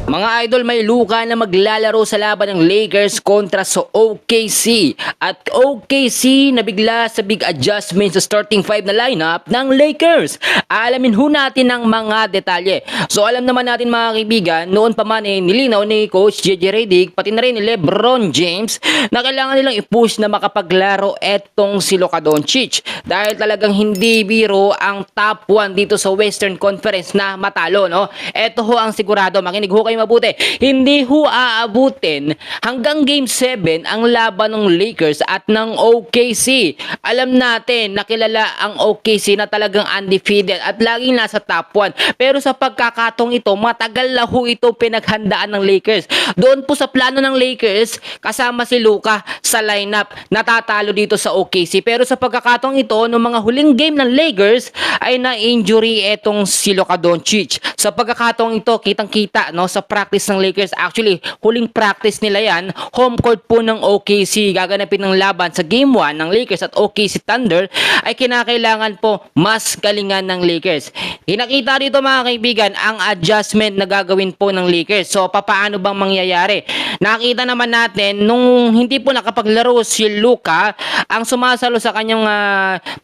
Mga idol, may luka na maglalaro sa laban ng Lakers kontra sa OKC. At OKC na bigla sa big adjustment sa starting five na lineup ng Lakers. Alamin ho natin ang mga detalye. So alam naman natin mga kaibigan, noon pa man nilinaw ni Coach JJ Redick pati na rin ni LeBron James na kailangan nilang i-push na makapaglaro etong si Luka Doncic. Dahil talagang hindi biro ang top 1 dito sa Western Conference na matalo, no? Eto ho ang sigurado, makinig ho kayo mabuti. Hindi ho aabutin hanggang Game 7 ang laban ng Lakers at ng OKC. Alam natin, nakilala ang OKC na talagang undefeated at laging nasa top 1. Pero sa pagkakatong ito, matagal na ho ito pinaghandaan ng Lakers. Doon po sa plano ng Lakers, kasama si Luka sa lineup, natatalo dito sa OKC. Pero sa pagkakatong ito, noong mga huling game ng Lakers, ay na-injury etong si Luka Doncic. Sa pagkakatong ito, kitang-kita no, sa practice ng Lakers. Actually, huling practice nila yan, home court po ng OKC. Gaganapin ng laban sa Game 1 ng Lakers at OKC Thunder ay kinakailangan po mas galingan ng Lakers. Hinakita dito mga kaibigan ang adjustment na gagawin po ng Lakers. So, paano bang mangyayari? Nakita naman natin, nung hindi po nakapaglaro si Luka, ang sumasalo sa kanyang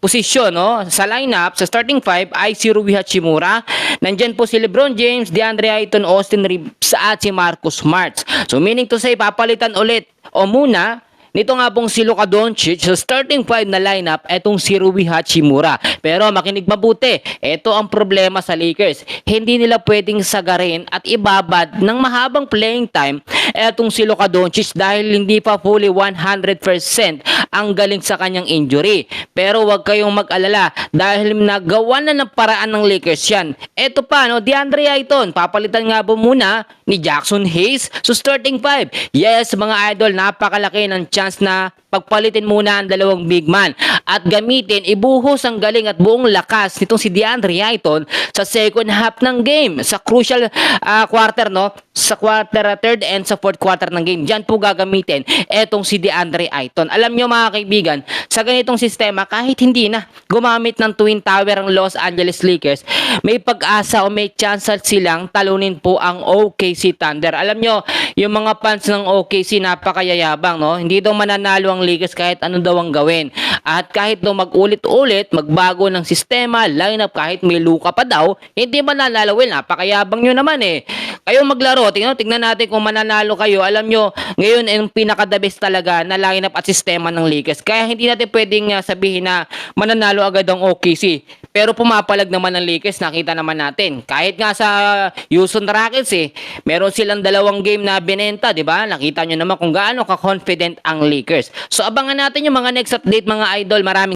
posisyon no, sa lineup, sa starting five ay si Rui Hachimura. Nandyan po si LeBron James, DeAndre Ayton, Austin Reeves at si Marcus Smart. So meaning to say, papalitan ulit o muna nito nga pong si Luka Doncic sa starting five na lineup etong si Rui Hachimura. Pero makinig mabuti, ito ang problema sa Lakers. Hindi nila pwedeng sagarin at ibabad ng mahabang playing time etong si Luka Doncic dahil hindi pa fully 100% ang galing sa kanyang injury. Pero wag kayong mag-alala dahil nagawa na ng paraan ng Lakers yan. Ito pa, no, DeAndre Ayton, papalitan nga po muna ni Jackson Hayes sa starting five. Yes, mga idol, napakalaki ng chance na pagpalitin muna ang dalawang big man at gamitin, ibuhos ang galing at buong lakas nitong si DeAndre Ayton sa second half ng game, sa crucial quarter, no? Sa quarter, third and sa fourth quarter ng game. Diyan po gagamitin etong si DeAndre Ayton. Alam nyo mga kaibigan, sa ganitong sistema, kahit hindi na gumamit ng Twin Tower ang Los Angeles Lakers, may pag-asa o may chance silang talunin po ang OKC Thunder. Alam nyo, yung mga fans ng OKC napakayayabang, no? Hindi daw mananalo ang Lakers kahit ano daw ang gawin. At kahit daw mag-ulit-ulit, magbago ng sistema, lineup, kahit may Luka pa daw, hindi mananalo. Well, napakayabang nyo naman eh. Kayo maglaro, tingnan natin kung mananalo kayo. Alam nyo, ngayon ang pinaka-the best talaga na lineup at sistema ng Lakers. Kaya hindi natin pwedeng sabihin na mananalo agad ang OKC. Pero pumapalag naman ng Lakers, nakita naman natin. Kahit nga sa Houston Rockets meron silang dalawang game na binenta, di ba? Nakita nyo naman kung gaano ka-confident ang Lakers. So abangan natin yung mga next update mga idol. Maraming